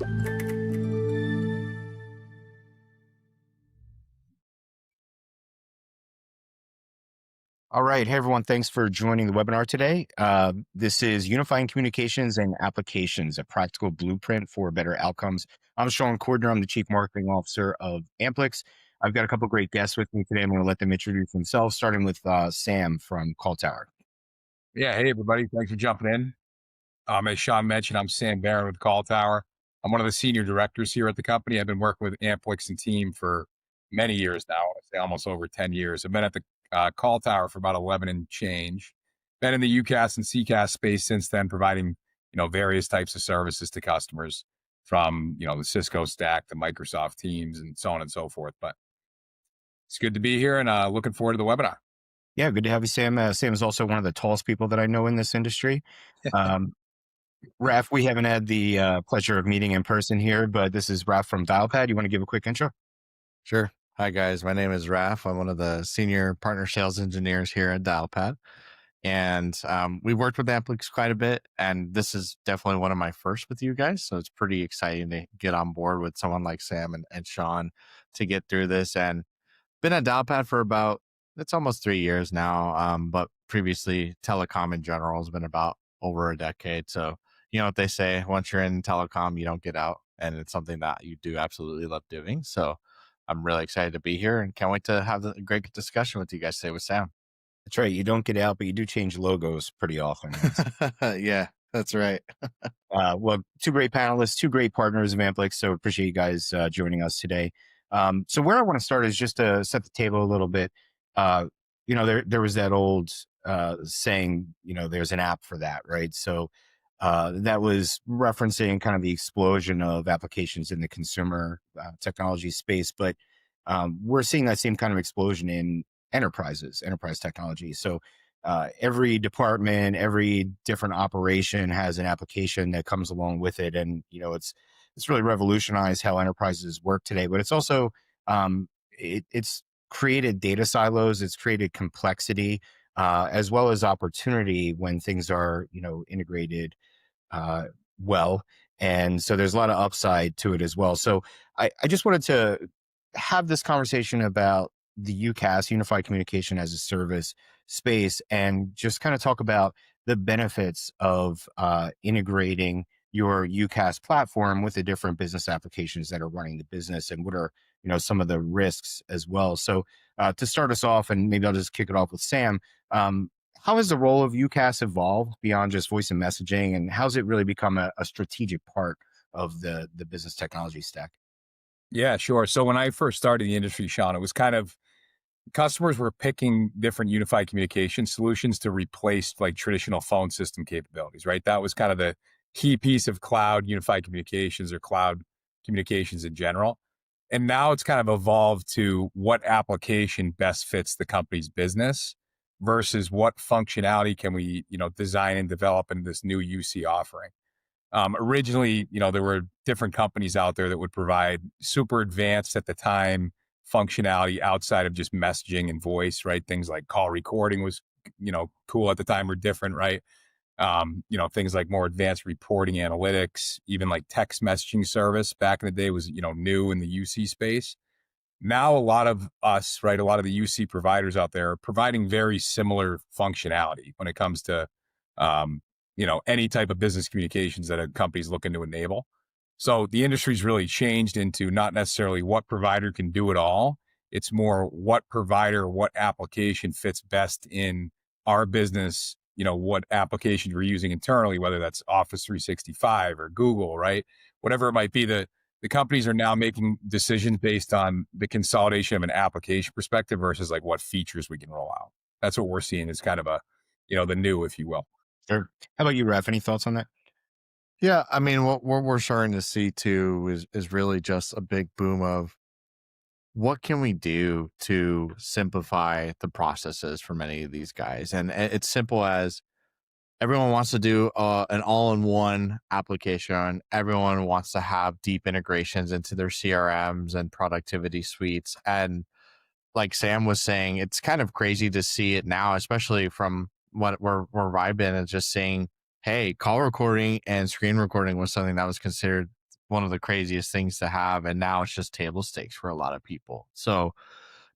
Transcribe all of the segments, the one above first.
All right. Hey, everyone. Thanks for joining the webinar today. This is Unifying Communications and Applications, a practical blueprint for better outcomes. I'm Sean Cordner. I'm the Chief Marketing Officer of Amplix. I've got a couple of great guests with me today. I'm going to let them introduce themselves, starting with Sam from CallTower. Yeah. Hey, everybody. Thanks for jumping in. As Sean mentioned, I'm Sam Barron with CallTower. I'm one of the senior directors here at the company. I've been working with Amplix and team for many years now. I say almost over 10 years. I've been at the CallTower for about 11 and change. Been in the UCaaS and CCaaS space since then, providing various types of services to customers from the Cisco stack, the Microsoft Teams, and so on and so forth. But it's good to be here and looking forward to the webinar. Yeah, good to have you, Sam. Sam is also one of the tallest people that I know in this industry. Raf, we haven't had the pleasure of meeting in person here, but this is Raf from Dialpad. You want to give a quick intro? Sure. Hi, guys. My name is Raf. I'm one of the senior partner sales engineers here at Dialpad. And we worked with Amplix quite a bit. And this is definitely one of my first with you guys. So it's pretty exciting to get on board with someone like Sam and Sean to get through this. And been at Dialpad for it's almost 3 years now. But previously, telecom in general has been about over a decade. So, you know what they say, once you're in telecom, you don't get out. And it's something that you do absolutely love doing. So I'm really excited to be here and can't wait to have a great discussion with you guys today with Sam. That's right. You don't get out, but you do change logos pretty often. Yeah, that's right. Well, two great panelists, two great partners of Amplix. So appreciate you guys joining us today. So where I want to start is just to set the table a little bit. There was that old saying, there's an app for that, right? So that was referencing kind of the explosion of applications in the consumer technology space, but we're seeing that same kind of explosion in enterprise technology. So every department, every different operation has an application that comes along with it, and it's really revolutionized how enterprises work today. But it's also it's created data silos, it's created complexity, as well as opportunity when things are integrated well. And so there's a lot of upside to it as well. So I just wanted to have this conversation about the UCaaS, Unified Communication as a Service space, and just kind of talk about the benefits of integrating your UCaaS platform with the different business applications that are running the business, and what are some of the risks as well. So to start us off, and maybe I'll just kick it off with Sam. How has the role of UCaaS evolved beyond just voice and messaging, and how's it really become a strategic part of the business technology stack? Yeah, sure. So when I first started in the industry, Sean, it was kind of customers were picking different unified communication solutions to replace like traditional phone system capabilities, right? That was kind of the key piece of cloud unified communications or cloud communications in general. And now it's kind of evolved to what application best fits the company's business versus what functionality can we, design and develop in this new UC offering. Originally, there were different companies out there that would provide super advanced at the time functionality outside of just messaging and voice, right? Things like call recording was, cool at the time, or different, right? Things like more advanced reporting analytics, even like text messaging service back in the day was, new in the UC space. Now, a lot of us, right, a lot of the UC providers out there are providing very similar functionality when it comes to, any type of business communications that a company's looking to enable. So the industry's really changed into not necessarily what provider can do it all. It's more what provider, what application fits best in our business, what application we're using internally, whether that's Office 365 or Google, right? Whatever it might be, the companies are now making decisions based on the consolidation of an application perspective versus like what features we can roll out. That's what we're seeing is kind of the new, if you will. Sure. How about you, Raf? Any thoughts on that? Yeah, I mean, what we're starting to see too is really just a big boom of what can we do to simplify the processes for many of these guys. And it's simple as everyone wants to do an all-in-one application. Everyone wants to have deep integrations into their CRMs and productivity suites. And like Sam was saying, it's kind of crazy to see it now, especially from where I've been, and just saying, hey, call recording and screen recording was something that was considered one of the craziest things to have. And now it's just table stakes for a lot of people. So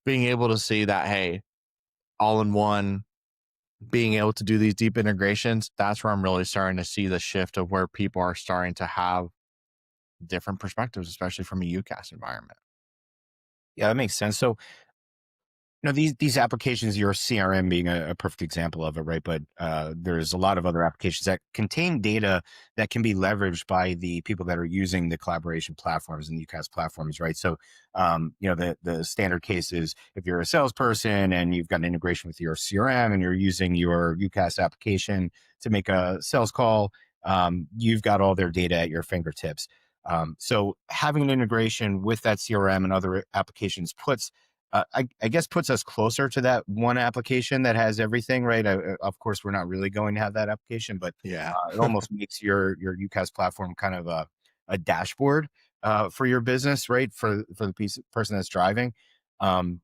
being able to see that, hey, all in one, being able to do these deep integrations, that's where I'm really starting to see the shift of where people are starting to have different perspectives, especially from a UCaaS environment. Yeah, that makes sense. So, these applications, your CRM being a perfect example of it, right? But there's a lot of other applications that contain data that can be leveraged by the people that are using the collaboration platforms and the UCaaS platforms, right? So, the standard case is if you're a salesperson and you've got an integration with your CRM and you're using your UCaaS application to make a sales call, you've got all their data at your fingertips. So having an integration with that CRM and other applications I guess puts us closer to that one application that has everything, right? Of course, we're not really going to have that application, but Yeah. it almost makes your UCaaS platform kind of a dashboard for your business, right? For the person that's driving. Um,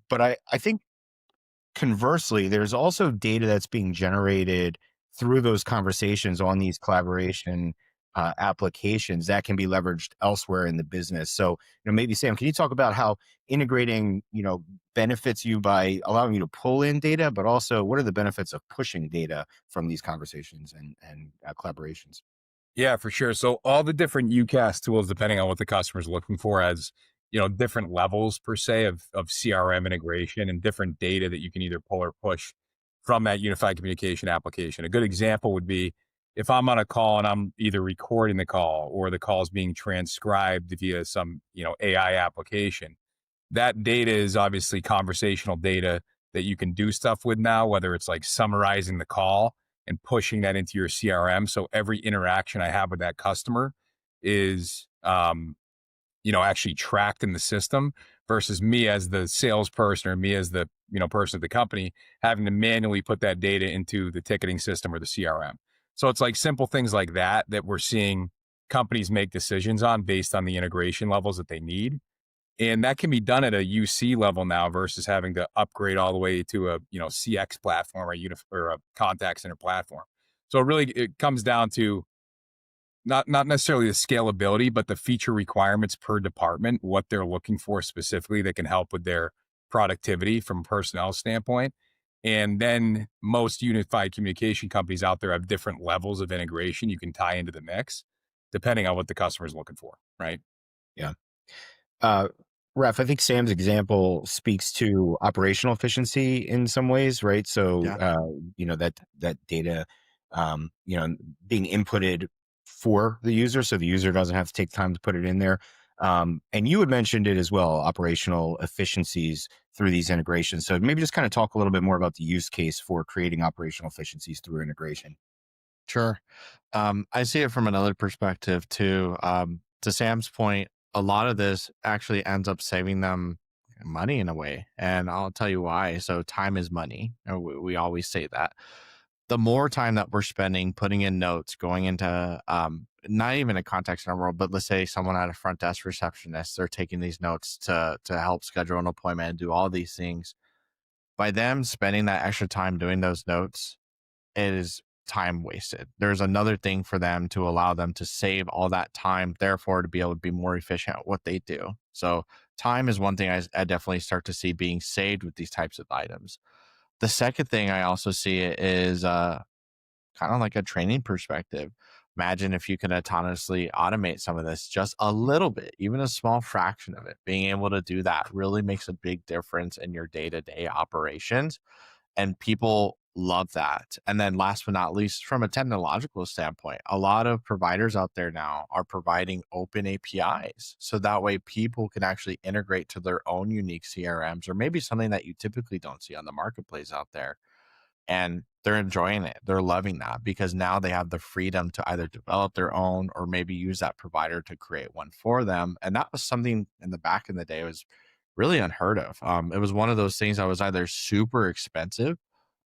but I think conversely, there's also data that's being generated through those conversations on these collaboration applications that can be leveraged elsewhere in the business. So, maybe Sam, can you talk about how integrating, benefits you by allowing you to pull in data, but also what are the benefits of pushing data from these conversations and collaborations? Yeah, for sure. So all the different UCaaS tools, depending on what the customer is looking for, as different levels per se of CRM integration and different data that you can either pull or push from that unified communication application. A good example would be if I'm on a call and I'm either recording the call or the call is being transcribed via some AI application. That data is obviously conversational data that you can do stuff with now, whether it's like summarizing the call and pushing that into your CRM. So every interaction I have with that customer is, actually tracked in the system versus me as the salesperson or me as the, person at the company having to manually put that data into the ticketing system or the CRM. So it's like simple things like that we're seeing companies make decisions on based on the integration levels that they need. And that can be done at a UC level now versus having to upgrade all the way to a CX platform or a contact center platform. So it comes down to not necessarily the scalability, but the feature requirements per department, what they're looking for specifically that can help with their productivity from a personnel standpoint. And then most unified communication companies out there have different levels of integration you can tie into the mix, depending on what the customer is looking for, right? Yeah. Uh, Ref, I think Sam's example speaks to operational efficiency in some ways, right? So, Yeah. that data, being inputted for the user, so the user doesn't have to take time to put it in there. And you had mentioned it as well, operational efficiencies through these integrations. So maybe just kind of talk a little bit more about the use case for creating operational efficiencies through integration. Sure. I see it from another perspective too. To Sam's point, a lot of this actually ends up saving them money in a way. And I'll tell you why. So, time is money. We always say that. The more time that we're spending putting in notes, going into not even a contact center world, but let's say someone at a front desk receptionist, they're taking these notes to help schedule an appointment and do all these things. By them spending that extra time doing those notes, it is time wasted. There's another thing for them to allow them to save all that time, therefore to be able to be more efficient at what they do. So time is one thing I definitely start to see being saved with these types of items. The second thing I also see is kind of like a training perspective. Imagine if you could autonomously automate some of this just a little bit, even a small fraction of it. Being able to do that really makes a big difference in your day-to-day operations, and people love that. And then last but not least, from a technological standpoint, a lot of providers out there now are providing open APIs. So that way people can actually integrate to their own unique CRMs or maybe something that you typically don't see on the marketplace out there. And they're enjoying it. They're loving that because now they have the freedom to either develop their own or maybe use that provider to create one for them. And that was something in the back in the day was really unheard of. It was one of those things that was either super expensive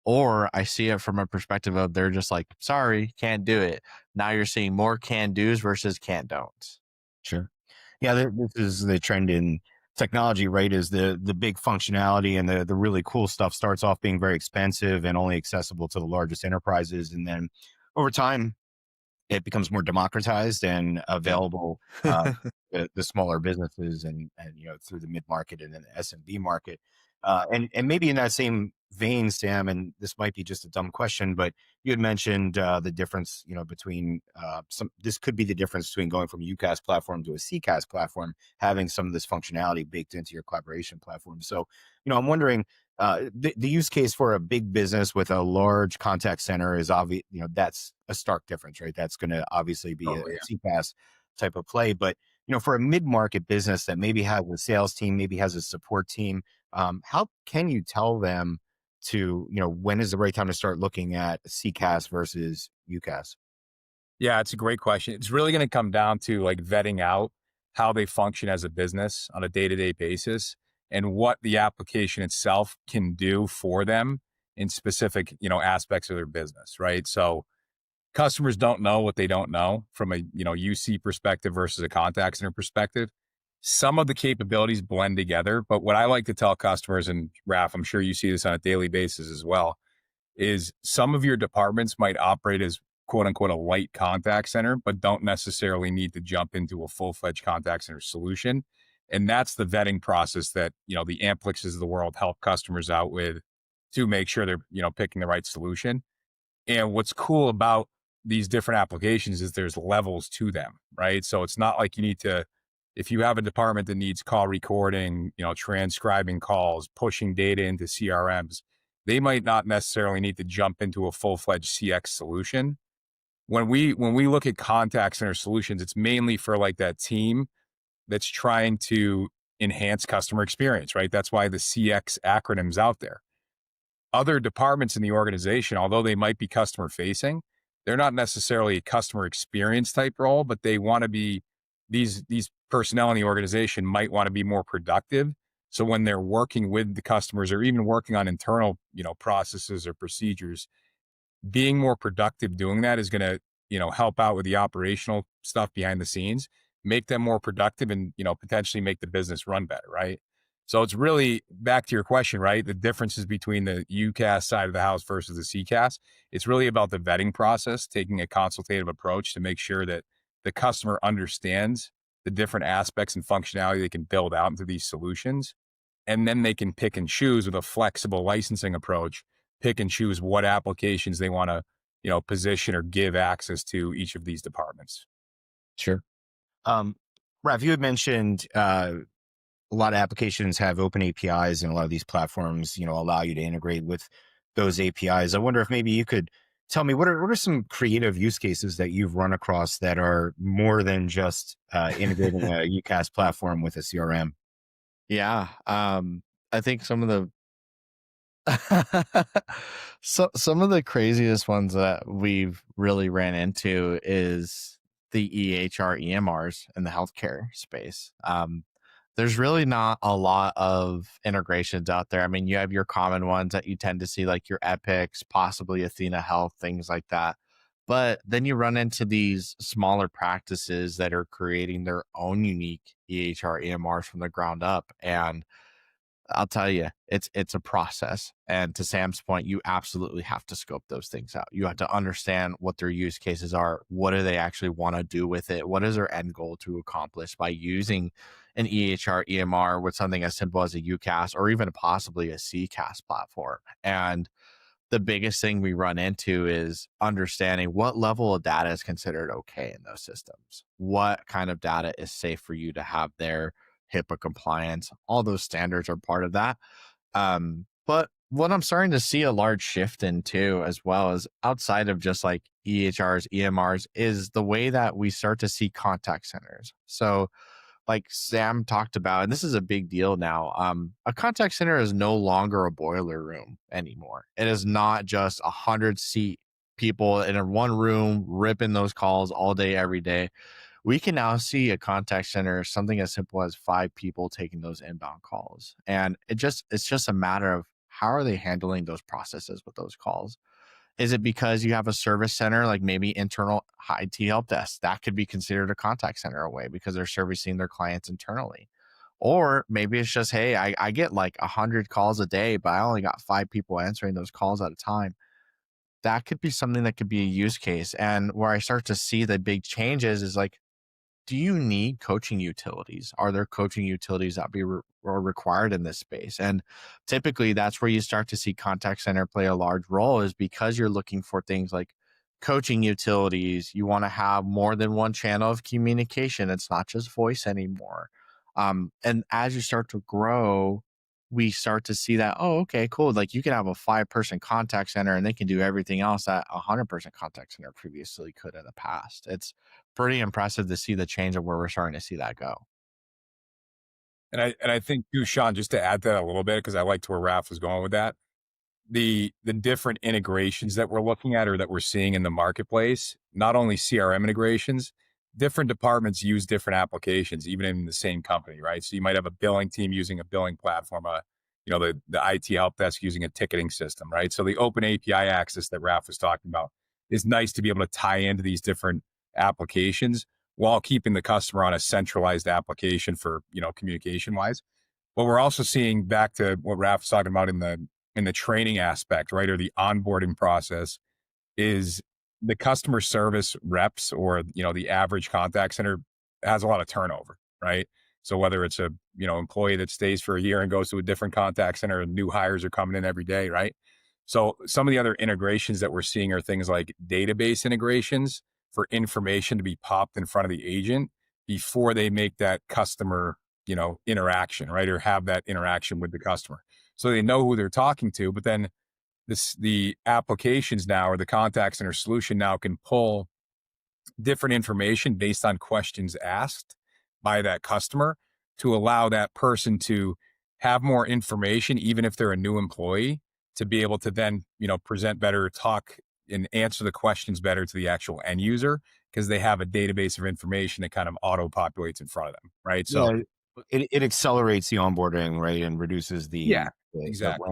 or I see it from a perspective of they're just like, sorry, can't do it. Now you're seeing more can do's versus can't don'ts. Sure. Yeah, this is the trend in technology, right? Is the big functionality and the really cool stuff starts off being very expensive and only accessible to the largest enterprises, and then over time, it becomes more democratized and Yep. available the smaller businesses and through the mid market and then the SMB market. And maybe in that same vein, Sam, and this might be just a dumb question, but you had mentioned the difference, between some. This could be the difference between going from a UCaaS platform to a CCaaS platform, having some of this functionality baked into your collaboration platform. So, I'm wondering, the use case for a big business with a large contact center is obvious. That's a stark difference, right? That's going to obviously be a Oh yeah. CPaaS type of play. But for a mid-market business that maybe has a sales team, maybe has a support team, how can you tell them to, when is the right time to start looking at CCaaS versus UCaaS? Yeah, it's a great question. It's really going to come down to like vetting out how they function as a business on a day-to-day basis and what the application itself can do for them in specific, aspects of their business, right? So customers don't know what they don't know from a, UC perspective versus a contact center perspective. Some of the capabilities blend together, but what I like to tell customers, and Raf, I'm sure you see this on a daily basis as well, is some of your departments might operate as quote unquote a light contact center, but don't necessarily need to jump into a full-fledged contact center solution. And that's the vetting process that, the Amplixes of the world help customers out with to make sure they're, picking the right solution. And what's cool about these different applications is there's levels to them, right? So it's not like you need to, if you have a department that needs call recording, transcribing calls, pushing data into CRMs, they might not necessarily need to jump into a full-fledged CX solution. When we look at contact center solutions, it's mainly for like that team that's trying to enhance customer experience, right? That's why the CX acronym's out there. Other departments in the organization, although they might be customer facing, they're not necessarily a customer experience type role, but they want to be these personnel in the organization might want to be more productive. So when they're working with the customers or even working on internal, processes or procedures, being more productive doing that is going to, help out with the operational stuff behind the scenes, make them more productive and, potentially make the business run better. Right. So it's really back to your question, right? The differences between the UCaaS side of the house versus the CCaaS. It's really about the vetting process, taking a consultative approach to make sure that the customer understands the different aspects and functionality they can build out into these solutions. And then they can pick and choose with a flexible licensing approach, pick and choose what applications they want to, position or give access to each of these departments. Sure. Um, Raf, you had mentioned a lot of applications have open APIs, and a lot of these platforms, allow you to integrate with those APIs. I wonder if maybe you could tell me what are some creative use cases that you've run across that are more than just integrating a UCaaS platform with a CRM? Yeah. I think some of the some of the craziest ones that we've really ran into is the EHR EMRs in the healthcare space. There's really not a lot of integrations out there. I mean, you have your common ones that you tend to see, like your Epics, possibly Athena Health, things like that. But then you run into these smaller practices that are creating their own unique EHR EMRs from the ground up. And I'll tell you, it's a process. And to Sam's point, you absolutely have to scope those things out. You have to understand what their use cases are. What do they actually want to do with it? What is their end goal to accomplish by using an EHR EMR with something as simple as a UCaaS or even possibly a CCaaS platform? And the biggest thing we run into is understanding what level of data is considered okay in those systems. What kind of data is safe for you to have there? HIPAA compliance, all those standards are part of that. But what I'm starting to see a large shift in too, as well as outside of just like EHRs, EMRs, is the way that we start to see contact centers. So like Sam talked about, and this is a big deal now. A contact center is no longer a boiler room anymore. It is not just 100-seat people in a one room ripping those calls all day, every day. We can now see a contact center, something as simple as 5 people taking those inbound calls. And it's just a matter of how are they handling those processes with those calls? Is it because you have a service center, like maybe internal IT help desk? That could be considered a contact center away because they're servicing their clients internally. Or maybe it's just, hey, I get like 100 calls a day, but I only got 5 people answering those calls at a time. that could be something that could be a use case. And where I start to see the big changes is like, do you need coaching utilities? Are there coaching utilities that are required in this space? And typically that's where you start to see contact center play a large role, is because you're looking for things like coaching utilities. You want to have more than one channel of communication. It's not just voice anymore. And as you start to grow, we start to see that, oh, okay, cool. Like you can have a 5-person contact center and they can do everything else that a 100-person contact center previously could in the past. It's pretty impressive to see the change of where we're starting to see that go. And I think too, Sean, just to add that a little bit, because I liked where Raf was going with that. The different integrations that we're looking at or that we're seeing in the marketplace, not only CRM integrations, different departments use different applications, even in the same company, right? So you might have a billing team using a billing platform, the IT help desk using a ticketing system, right? So the open API access that Raf was talking about is nice to be able to tie into these different applications while keeping the customer on a centralized application for, communication wise. But we're also seeing, back to what Raf was talking about in the training aspect, right? Or the onboarding process, is the customer service reps, or, the average contact center has a lot of turnover, right? So whether it's a, employee that stays for a year and goes to a different contact center, and new hires are coming in every day, right? So some of the other integrations that we're seeing are things like database integrations for information to be popped in front of the agent before they make that customer, interaction, right? Or have that interaction with the customer. So they know who they're talking to, but then the applications now, or the contact center solution now, can pull different information based on questions asked by that customer to allow that person to have more information, even if they're a new employee, to be able to then, present better, talk and answer the questions better to the actual end user, because they have a database of information that kind of auto populates in front of them, right? So Yeah, it accelerates the onboarding, right, and reduces yeah, the exactly.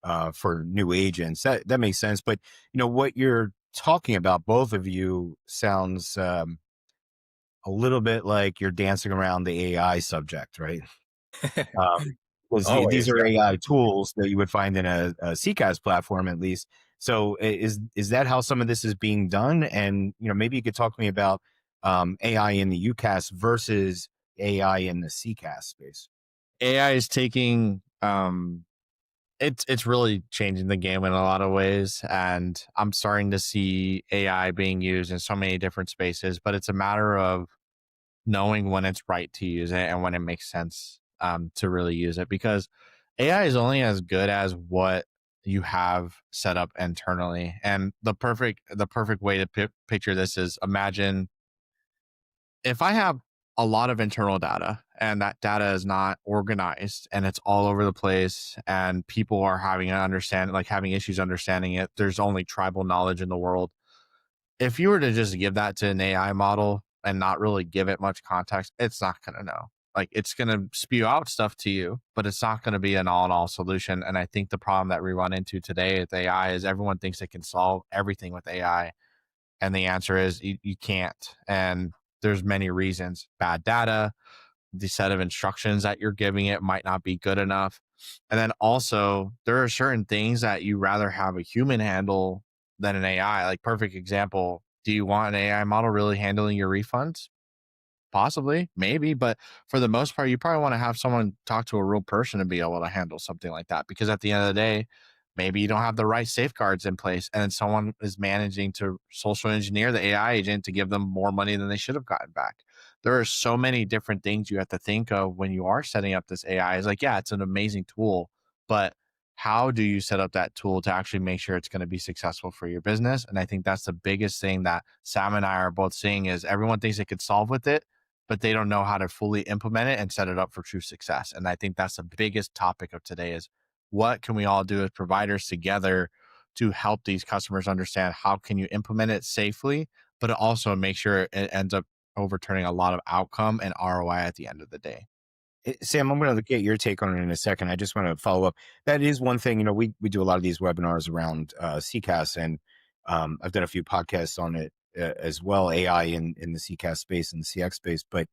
ramp for new agents. That makes sense. But what you're talking about, both of you, sounds a little bit like you're dancing around the AI subject, right? Because these Always, are yeah. AI tools that you would find in a CCaaS platform, at least. So is that how some of this is being done? And maybe you could talk to me about AI in the UCaaS versus AI in the CCaaS space. AI is taking it's really changing the game in a lot of ways, and I'm starting to see AI being used in so many different spaces, but it's a matter of knowing when it's right to use it and when it makes sense to really use it, because AI is only as good as what you have set up internally. And the perfect way to picture this is, imagine if I have a lot of internal data and that data is not organized and it's all over the place, and people are having issues understanding it. There's only tribal knowledge in the world. If you were to just give that to an AI model and not really give it much context, it's not going to know. Like, it's going to spew out stuff to you, but it's not going to be an all in all solution. And I think the problem that we run into today with AI is everyone thinks they can solve everything with AI. And the answer is you can't. And there's many reasons: bad data, the set of instructions that you're giving it might not be good enough. And then also, there are certain things that you rather have a human handle than an AI. Like, perfect example, do you want an AI model really handling your refunds? Possibly, maybe, but for the most part, you probably want to have someone talk to a real person to be able to handle something like that. Because at the end of the day, maybe you don't have the right safeguards in place, and then someone is managing to social engineer the AI agent to give them more money than they should have gotten back. There are so many different things you have to think of when you are setting up this AI. It's like, yeah, it's an amazing tool, but how do you set up that tool to actually make sure it's going to be successful for your business? And I think that's the biggest thing that Sam and I are both seeing, is everyone thinks they could solve with it, but they don't know how to fully implement it and set it up for true success. And I think that's the biggest topic of today, is what can we all do as providers together to help these customers understand how can you implement it safely, but also make sure it ends up overturning a lot of outcome and ROI at the end of the day. Sam, I'm going to get your take on it in a second. I just want to follow up. That is one thing, we do a lot of these webinars around CCaaS, and I've done a few podcasts on it as well, AI in the CCaaS space and the CX space. But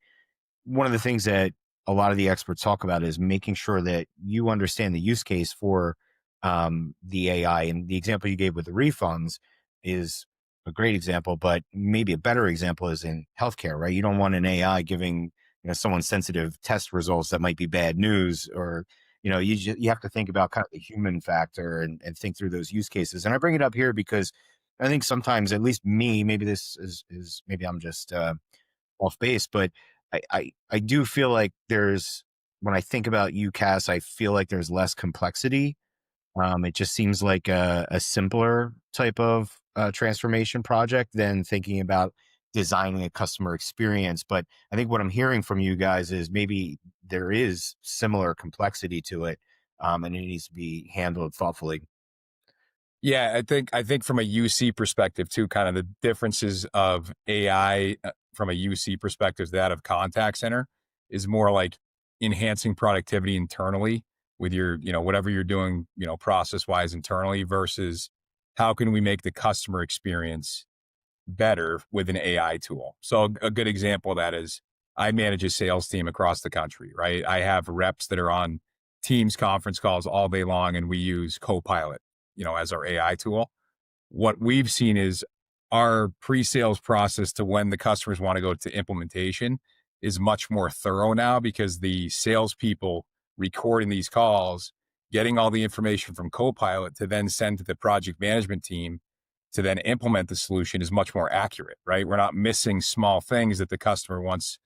one of the things that a lot of the experts talk about is making sure that you understand the use case for the AI. And the example you gave with the refunds is a great example, but maybe a better example is in healthcare, right? You don't want an AI giving someone sensitive test results that might be bad news, or you have to think about kind of the human factor and think through those use cases. And I bring it up here because I think sometimes, at least me, maybe this is maybe I'm just off base, but I do feel like when I think about UCaaS, I feel like there's less complexity. It just seems like a simpler type of transformation project than thinking about designing a customer experience. But I think what I'm hearing from you guys is maybe there is similar complexity to it, and it needs to be handled thoughtfully. Yeah, I think from a UC perspective too, kind of the differences of AI from a UC perspective to that of contact center is more like enhancing productivity internally with your, whatever you're doing, process wise internally versus how can we make the customer experience better with an AI tool. So a good example of that is I manage a sales team across the country, right? I have reps that are on Teams conference calls all day long, and we use Copilot, as our AI tool. What we've seen is our pre-sales process to when the customers want to go to implementation is much more thorough now because the salespeople recording these calls, getting all the information from Copilot to then send to the project management team to then implement the solution is much more accurate, right? We're not missing small things that the customer once,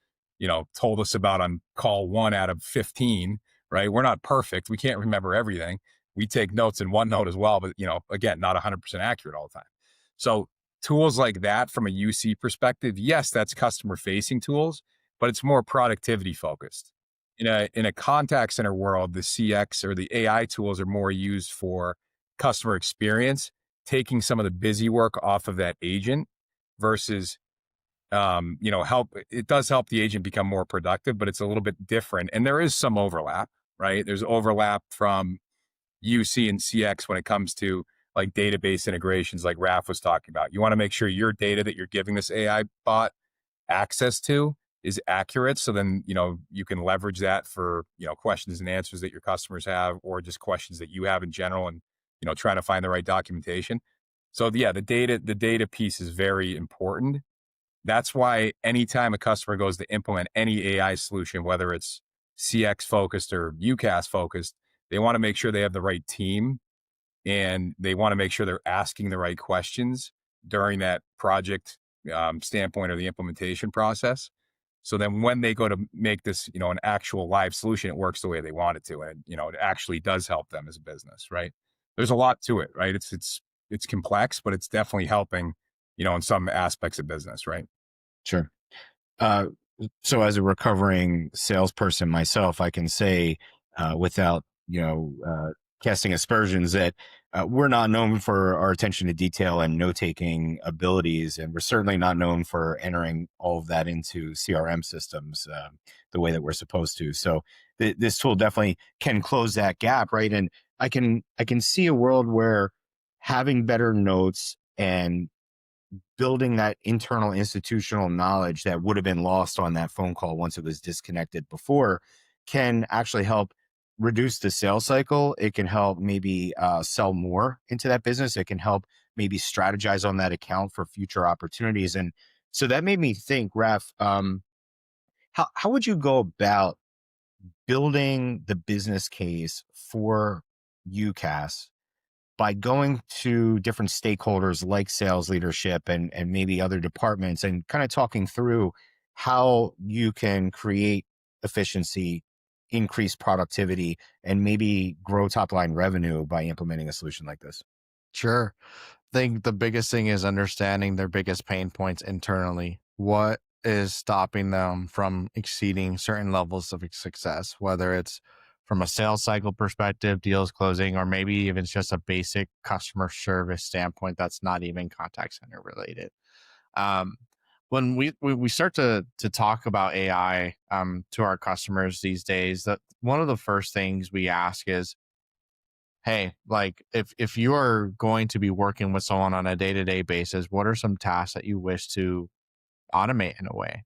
told us about on call 1 out of 15, right? We're not perfect. We can't remember everything. We take notes in OneNote as well, but again, not 100% accurate all the time. So tools like that from a UC perspective, yes, that's customer facing tools, but it's more productivity focused. In a contact center world, the CX or the AI tools are more used for customer experience, taking some of the busy work off of that agent versus it does help the agent become more productive, but it's a little bit different. And there is some overlap, right? There's overlap from UC and CX when it comes to like database integrations, like Raf was talking about. You want to make sure your data that you're giving this AI bot access to is accurate. So then, you can leverage that for, questions and answers that your customers have, or just questions that you have in general and, trying to find the right documentation. So yeah, the data piece is very important. That's why anytime a customer goes to implement any AI solution, whether it's CX focused or UCaaS focused, they want to make sure they have the right team and they want to make sure they're asking the right questions during that project standpoint or the implementation process. So then when they go to make this, an actual live solution, it works the way they want it to. And, it actually does help them as a business, right? There's a lot to it, right? It's complex, but it's definitely helping, in some aspects of business, right? Sure. Uh, so as a recovering salesperson myself, I can say without casting aspersions that we're not known for our attention to detail and note-taking abilities, and we're certainly not known for entering all of that into CRM systems the way that we're supposed to. So this tool definitely can close that gap, right? And I can see a world where having better notes and building that internal institutional knowledge that would have been lost on that phone call once it was disconnected before can actually help reduce the sales cycle. It can help maybe sell more into that business. It can help maybe strategize on that account for future opportunities. And so that made me think, Raf, how would you go about building the business case for UCaaS by going to different stakeholders like sales leadership and maybe other departments and kind of talking through how you can create efficiency, increase productivity, and maybe grow top line revenue by implementing a solution like this? Sure. I think the biggest thing is understanding their biggest pain points internally. What is stopping them from exceeding certain levels of success, whether it's from a sales cycle perspective, deals closing, or maybe even just a basic customer service standpoint that's not even contact center related. Um, when we start to talk about AI to our customers these days, that one of the first things we ask is, hey, like if you are going to be working with someone on a day-to-day basis, what are some tasks that you wish to automate in a way?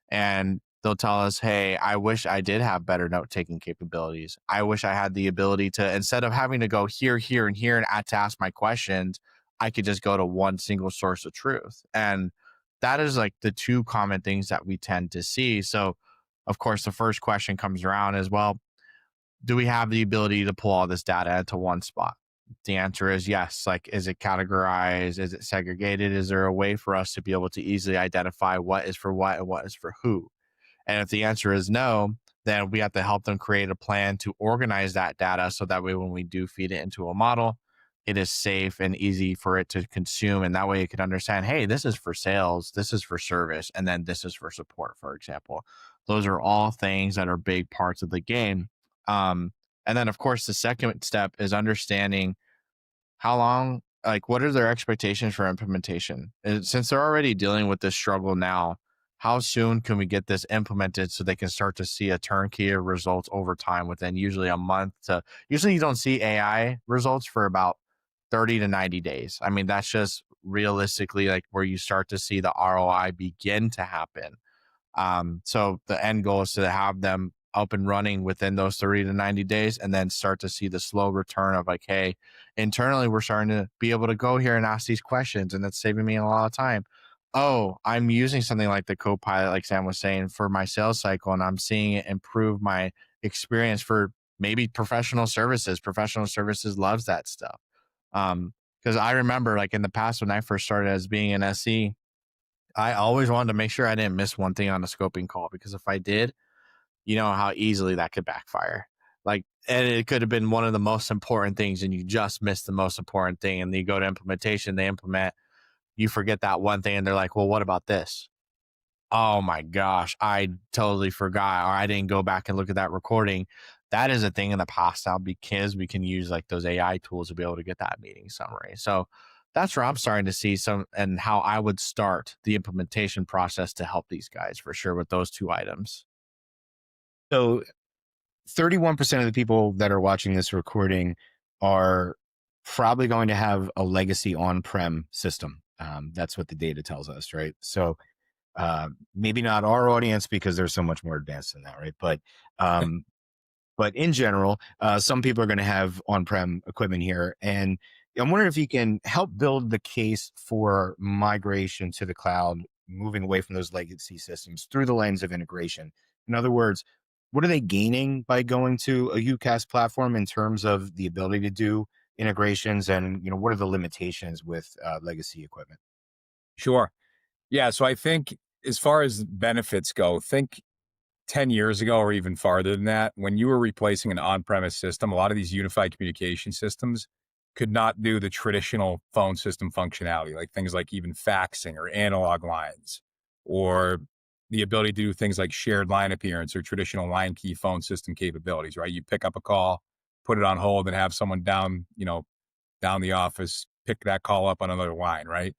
And they'll tell us, hey, I wish I did have better note-taking capabilities. I wish I had the ability to, instead of having to go here, here, and here and to ask my questions, I could just go to one single source of truth. And that is like the two common things that we tend to see. So, of course, the first question comes around as well, do we have the ability to pull all this data into one spot? The answer is yes. Like, is it categorized? Is it segregated? Is there a way for us to be able to easily identify what is for what and what is for who? And if the answer is no, then we have to help them create a plan to organize that data so that way when we do feed it into a model, it is safe and easy for it to consume. And that way it can understand, hey, this is for sales, this is for service, and then this is for support, for example. Those are all things that are big parts of the game. And then, of course, the second step is understanding how long, like, what are their expectations for implementation? Since they're already dealing with this struggle now, how soon can we get this implemented so they can start to see a turnkey of results over time within usually a month to, usually you don't see AI results for about 30 to 90 days. I mean, that's just realistically like where you start to see the ROI begin to happen. So the end goal is to have them up and running within those 30 to 90 days and then start to see the slow return of like, hey, internally, we're starting to be able to go here and ask these questions, and that's saving me a lot of time. Oh, I'm using something like the Copilot, like Sam was saying, for my sales cycle, and I'm seeing it improve my experience for maybe professional services. Professional services loves that stuff. Because I remember like in the past when I first started as being an SE, I always wanted to make sure I didn't miss one thing on a scoping call, because if I did, you know how easily that could backfire. Like, and it could have been one of the most important things and you just missed the most important thing. And you go to implementation, they implement, you forget that one thing and they're like, well, what about this? Oh my gosh, I totally forgot, or I didn't go back and look at that recording. That is a thing in the past now, because we can use like those AI tools to be able to get that meeting summary. So that's where I'm starting to see some, and how I would start the implementation process to help these guys for sure with those two items. So 31% of the people that are watching this recording are probably going to have a legacy on-prem system. That's what the data tells us, right? So maybe not our audience, because they're so much more advanced than that, right? But in general, some people are going to have on-prem equipment here. And I'm wondering if you can help build the case for migration to the cloud, moving away from those legacy systems through the lens of integration. In other words, what are they gaining by going to a UCaaS platform in terms of the ability to do integrations, and what are the limitations with legacy equipment? Sure. Yeah. So I think as far as benefits go, think 10 years ago or even farther than that, when you were replacing an on-premise system, a lot of these unified communication systems could not do the traditional phone system functionality, like things like even faxing or analog lines, or the ability to do things like shared line appearance or traditional line key phone system capabilities, right? You pick up a call, put it on hold, and have someone down the office pick that call up on another line, right?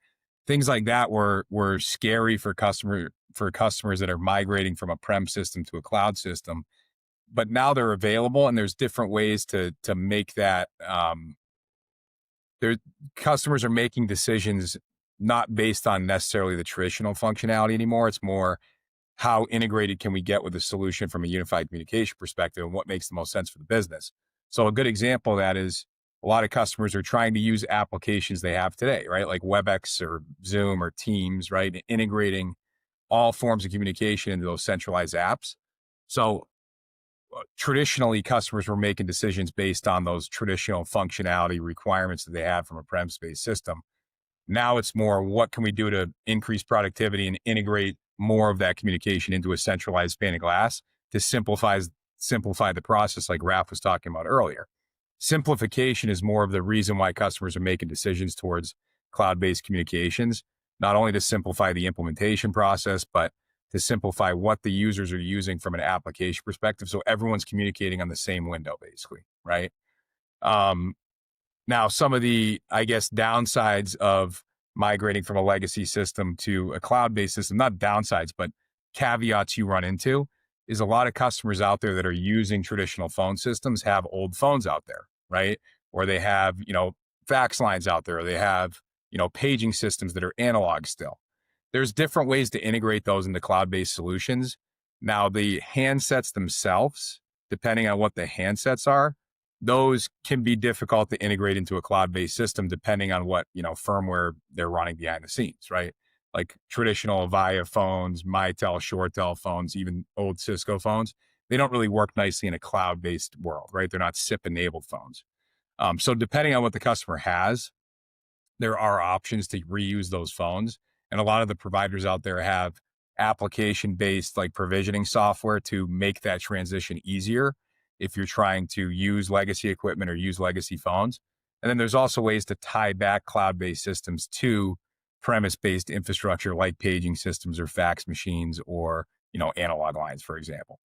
Things like that were scary for customers that are migrating from a prem system to a cloud system. But now they're available, and there's different ways to make that. Customers are making decisions not based on necessarily the traditional functionality anymore. It's more, how integrated can we get with the solution from a unified communication perspective, and what makes the most sense for the business. So a good example of that is a lot of customers are trying to use applications they have today, right? Like WebEx or Zoom or Teams, right? And integrating all forms of communication into those centralized apps. So traditionally, customers were making decisions based on those traditional functionality requirements that they have from a prem-based system. Now it's more, what can we do to increase productivity and integrate more of that communication into a centralized pane of glass to simplify the process, like Raph was talking about earlier. Simplification is more of the reason why customers are making decisions towards cloud-based communications, not only to simplify the implementation process, but to simplify what the users are using from an application perspective. So everyone's communicating on the same window, basically, right? Now, some of the, I guess, downsides of migrating from a legacy system to a cloud-based system, not downsides, but caveats you run into, is a lot of customers out there that are using traditional phone systems have old phones out there, right? Or they have, fax lines out there, or they have, paging systems that are analog still. There's different ways to integrate those into cloud-based solutions. Now, the handsets themselves, depending on what the handsets are, those can be difficult to integrate into a cloud-based system depending on what, firmware they're running behind the scenes, right? Like traditional Avaya phones, Mitel, ShoreTel phones, even old Cisco phones, they don't really work nicely in a cloud-based world, right? They're not SIP-enabled phones. So depending on what the customer has, there are options to reuse those phones. And a lot of the providers out there have application based like provisioning software to make that transition easier if you're trying to use legacy equipment or use legacy phones. And then there's also ways to tie back cloud based systems to premise based infrastructure like paging systems or fax machines or, analog lines, for example.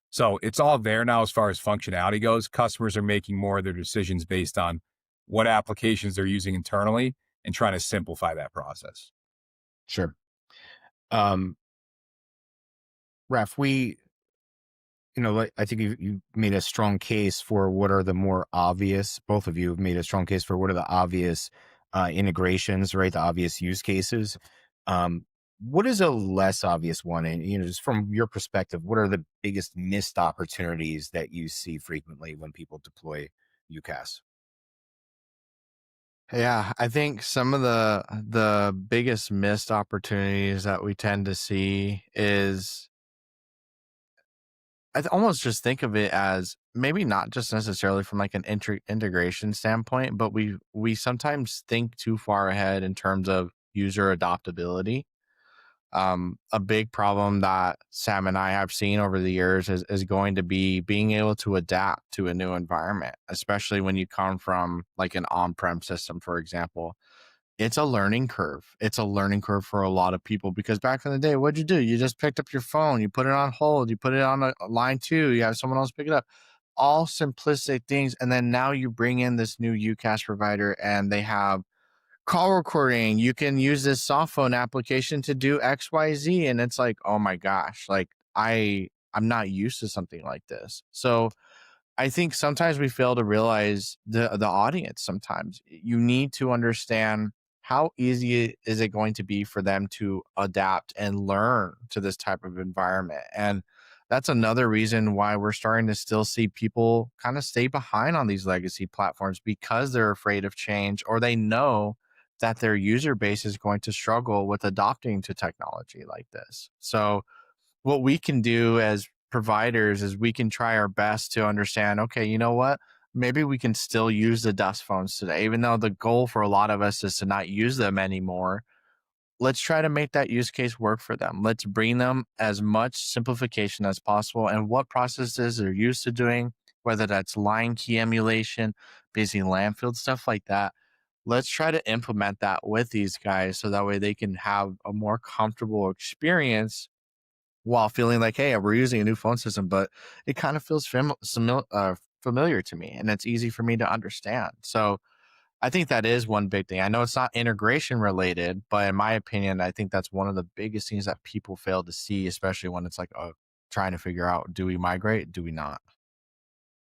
So it's all there now as far as functionality goes. Customers are making more of their decisions based on what applications they're using internally and trying to simplify that process. Sure. Raf, I think you made a strong case for what are the more obvious, both of you have made a strong case for what are the obvious integrations, right? The obvious use cases. What is a less obvious one? And, just from your perspective, what are the biggest missed opportunities that you see frequently when people deploy UCaaS? Yeah, I think some of the biggest missed opportunities that we tend to see is almost just think of it as maybe not just necessarily from like an integration standpoint, but we sometimes think too far ahead in terms of user adoptability. A big problem that Sam and I have seen over the years is going to be being able to adapt to a new environment, especially when you come from like an on-prem system, for example. It's a learning curve. It's a learning curve for a lot of people because back in the day, what'd you do? You just picked up your phone, you put it on hold, you put it on a line two, you have someone else pick it up. All simplistic things. And then now you bring in this new UCaaS provider and they have call recording. You can use this soft phone application to do XYZ. And it's like, oh my gosh, like I'm not used to something like this. So I think sometimes we fail to realize the audience. Sometimes you need to understand how easy is it going to be for them to adapt and learn to this type of environment. And that's another reason why we're starting to still see people kind of stay behind on these legacy platforms because they're afraid of change or they know that their user base is going to struggle with adopting to technology like this. So what we can do as providers is we can try our best to understand, okay, you know what? Maybe we can still use the dust phones today, even though the goal for a lot of us is to not use them anymore. Let's try to make that use case work for them. Let's bring them as much simplification as possible and what processes they're used to doing, whether that's line key emulation, busy landfill, stuff like that. Let's try to implement that with these guys so that way they can have a more comfortable experience while feeling like, hey, we're using a new phone system, but it kind of feels familiar to me and it's easy for me to understand. So I think that is one big thing. I know it's not integration related, but in my opinion, I think that's one of the biggest things that people fail to see, especially when it's like trying to figure out, do we migrate? Do we not?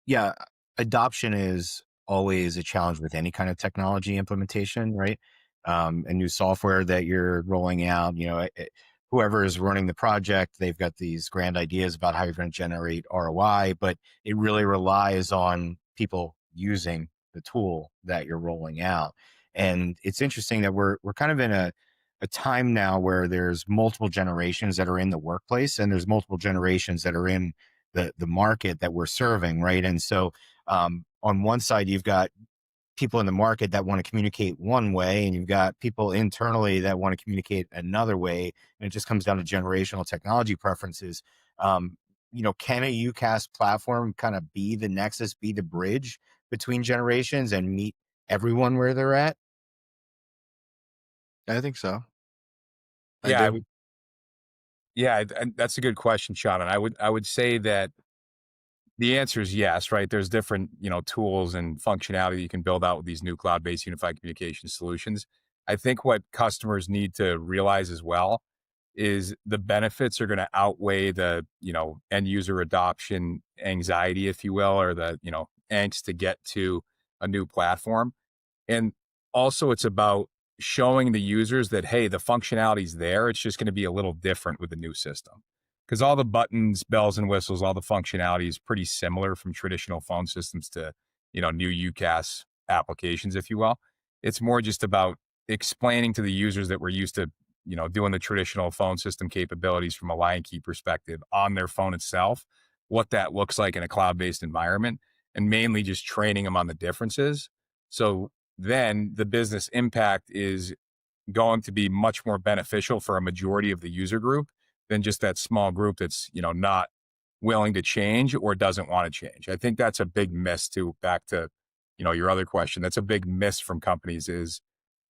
Yeah, adoption is always a challenge with any kind of technology implementation, right? A new software that you're rolling out, whoever is running the project, they've got these grand ideas about how you're going to generate ROI, but it really relies on people using the tool that you're rolling out. And it's interesting that we're kind of in a time now where there's multiple generations that are in the workplace and there's multiple generations that are in the market that we're serving, right? And so on one side, you've got people in the market that want to communicate one way, and you've got people internally that want to communicate another way. And it just comes down to generational technology preferences. Can a UCaaS platform kind of be the nexus, be the bridge between generations and meet everyone where they're at? I think so. Yeah, I do. and that's a good question, Sean. And I would say that the answer is yes, right? There's different, tools and functionality you can build out with these new cloud-based unified communication solutions. I think what customers need to realize as well is the benefits are going to outweigh the, end user adoption anxiety, if you will, or the, angst to get to a new platform. And also it's about showing the users that, hey, the functionality's there. It's just going to be a little different with the new system. because all the buttons, bells and whistles, all the functionality is pretty similar from traditional phone systems to, new UCaaS applications, if you will. It's more just about explaining to the users that we're used to, doing the traditional phone system capabilities from a line key perspective on their phone itself, what that looks like in a cloud-based environment, and mainly just training them on the differences. So then the business impact is going to be much more beneficial for a majority of the user group than just that small group that's, not willing to change or doesn't want to change. I think that's a big miss too, back to, your other question. That's a big miss from companies is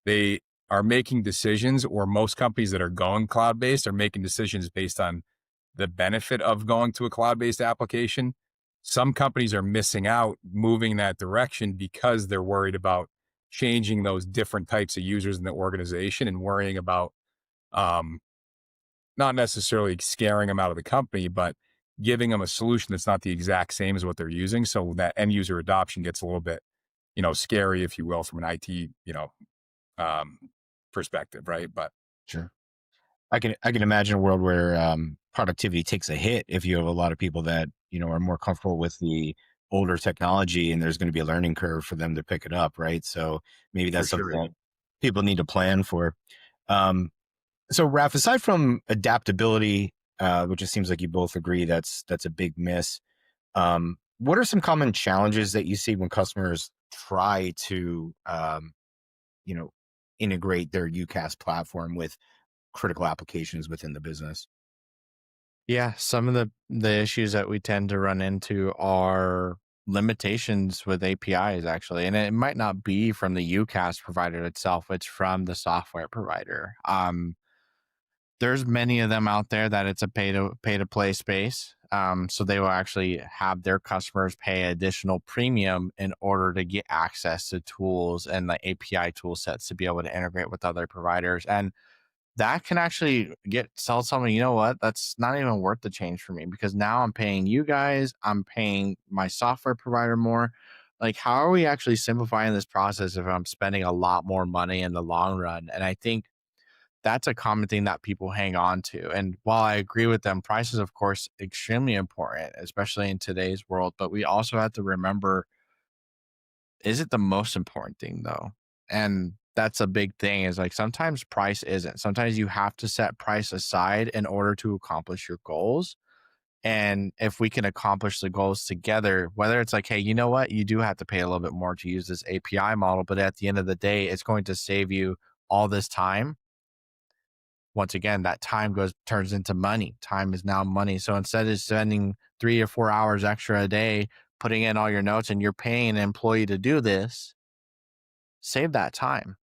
they are making decisions, or most companies that are going cloud-based are making decisions based on the benefit of going to a cloud-based application. Some companies are missing out moving in that direction because they're worried about changing those different types of users in the organization and worrying about not necessarily scaring them out of the company, but giving them a solution that's not the exact same as what they're using. So that end user adoption gets a little bit, scary, if you will, from an IT, um, perspective. Right. But Sure. I can imagine a world where productivity takes a hit if you have a lot of people that are more comfortable with the older technology, and there's going to be a learning curve for them to pick it up, right? So maybe that's for something sure. that people need to plan for. Um, so, Raf, aside from adaptability, which it seems like you both agree that's a big miss, what are some common challenges that you see when customers try to integrate their UCaaS platform with critical applications within the business? Yeah, some of the issues that we tend to run into are limitations with APIs actually, and it might not be from the UCaaS provider itself; it's from the software provider. There's many of them out there that it's a pay to play space. So they will actually have their customers pay additional premium in order to get access to tools and the API tool sets to be able to integrate with other providers. And that can actually sell someone, you know what, that's not even worth the change for me, because now I'm paying you guys, I'm paying my software provider more. Like, how are we actually simplifying this process if I'm spending a lot more money in the long run? And I think that's a common thing that people hang on to. And while I agree with them, price is, of course, extremely important, especially in today's world. But we also have to remember, is it the most important thing though? And that's a big thing, is like sometimes price isn't. Sometimes you have to set price aside in order to accomplish your goals. And if we can accomplish the goals together, whether it's like, hey, you know what, you do have to pay a little bit more to use this API model, but at the end of the day, it's going to save you all this time. Once again, that time turns into money. Time is now money. So instead of spending 3 or 4 hours extra a day putting in all your notes and you're paying an employee to do this, save that time.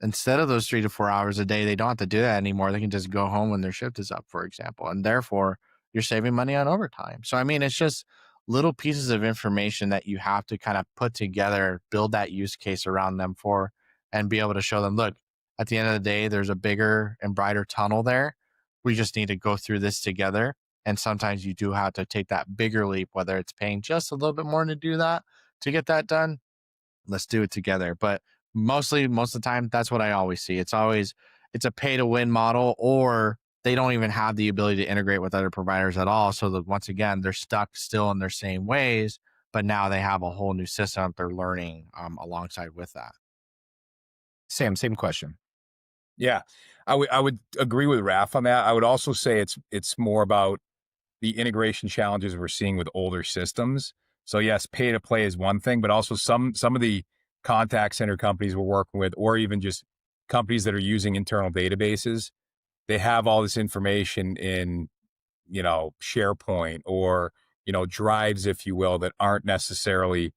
Instead of those 3 to 4 hours a day, they don't have to do that anymore. They can just go home when their shift is up, for example. And therefore, you're saving money on overtime. So, I mean, it's just little pieces of information that you have to kind of put together, build that use case around them for, and be able to show them, look, at the end of the day, there's a bigger and brighter tunnel there. We just need to go through this together. And sometimes you do have to take that bigger leap, whether it's paying just a little bit more to do that, to get that done. Let's do it together. But most of the time, that's what I always see. It's a pay to win model, or they don't even have the ability to integrate with other providers at all. So that once again, they're stuck still in their same ways, but now they have a whole new system they're learning alongside with that. Sam, same question. yeah, I would agree with Raf on that. I would also say it's more about the integration challenges we're seeing with older systems. So yes, pay to play is one thing, but also some of the contact center companies we're working with, or even just companies that are using internal databases, they have all this information in, SharePoint or, drives, if you will, that aren't necessarily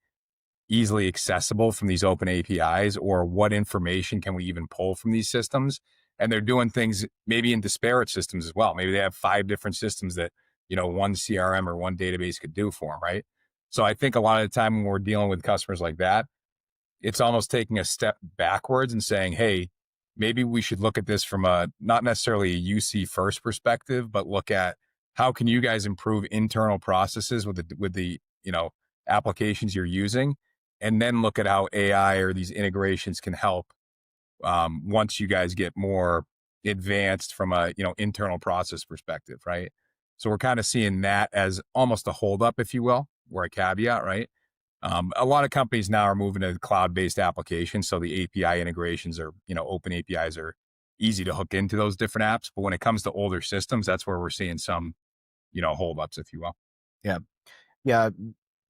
easily accessible from these open APIs, or what information can we even pull from these systems? And they're doing things maybe in disparate systems as well. Maybe they have 5 different systems that, one CRM or one database could do for them, right? So I think a lot of the time when we're dealing with customers like that, it's almost taking a step backwards and saying, hey, maybe we should look at this from a, not necessarily a UC first perspective, but look at how can you guys improve internal processes with the applications you're using, and then look at how AI or these integrations can help once you guys get more advanced from a internal process perspective, right? So we're kind of seeing that as almost a holdup, if you will, or a caveat, right? A lot of companies now are moving to cloud-based applications. So the API integrations are, open APIs are easy to hook into those different apps. But when it comes to older systems, that's where we're seeing some, holdups, if you will. Yeah. Yeah.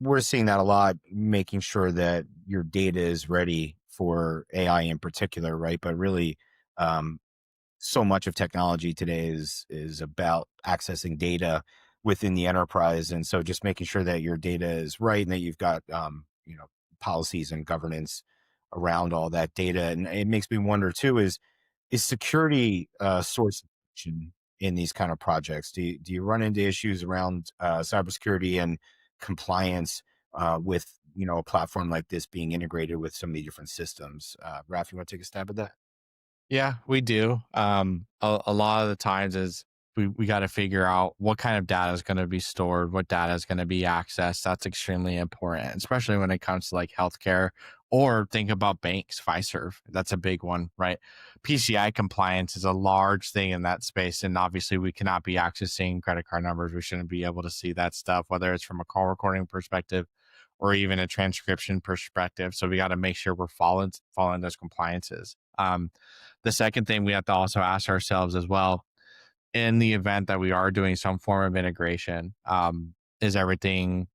We're seeing that a lot, making sure that your data is ready for AI in particular, right? But really, um, so much of technology today is about accessing data within the enterprise, and so just making sure that your data is right and that you've got policies and governance around all that data. And it makes me wonder too: is security a source of friction in these kind of projects? Do you run into issues around cybersecurity and compliance with a platform like this being integrated with so many different systems? Raf, you want to take a stab at that? Yeah, we do. A lot of the times is we got to figure out what kind of data is going to be stored, what data is going to be accessed. That's extremely important, especially when it comes to like healthcare or think about banks, Fiserv. That's a big one, right? PCI compliance is a large thing in that space. And obviously we cannot be accessing credit card numbers. We shouldn't be able to see that stuff, whether it's from a call recording perspective or even a transcription perspective. So we got to make sure we're following those compliances. The second thing we have to also ask ourselves as well, in the event that we are doing some form of integration, is everything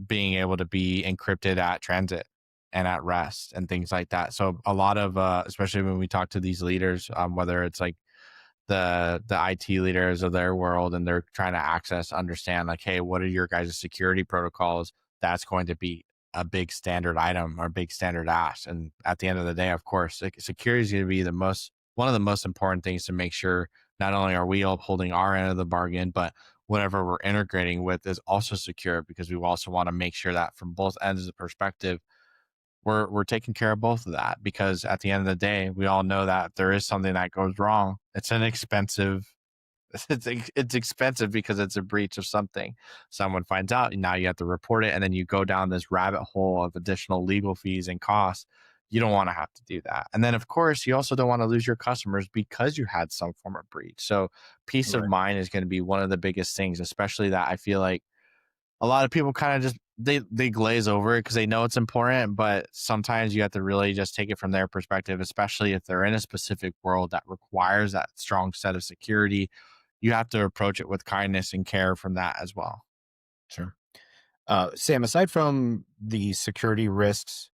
being able to be encrypted at transit and at rest and things like that. So a lot of, especially when we talk to these leaders, whether it's like the IT leaders of their world and they're trying to understand like, hey, what are your guys' security protocols? That's going to be a big standard item or big standard ask. And at the end of the day, of course, security is going to be one of the most important things to make sure not only are we upholding our end of the bargain, but whatever we're integrating with is also secure, because we also want to make sure that from both ends of the perspective, we're taking care of both of that. Because at the end of the day, we all know that if there is something that goes wrong, it's an expensive it's expensive because it's a breach of something. Someone finds out and now you have to report it, and then you go down this rabbit hole of additional legal fees and costs. You don't want to have to do that. And then of course you also don't want to lose your customers because you had some form of breach. So peace of Right. mind is going to be one of the biggest things, especially that I feel like a lot of people kind of just they glaze over it because they know it's important, but sometimes you have to really just take it from their perspective, especially if they're in a specific world that requires that strong set of security. You have to approach it with kindness and care from that as well. Sure. Sam, aside from the security risks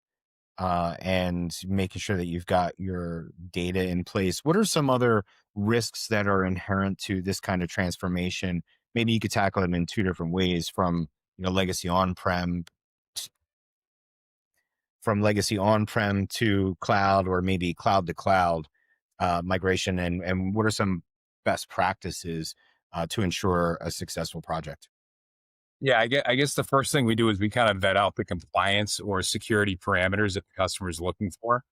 and making sure that you've got your data in place, what are some other risks that are inherent to this kind of transformation? Maybe you could tackle them in two different ways, legacy on-prem from legacy on-prem to cloud, or maybe cloud to cloud migration, and what are some best practices to ensure a successful project? Yeah, I guess the first thing we do is we kind of vet out the compliance or security parameters that the customer is looking for.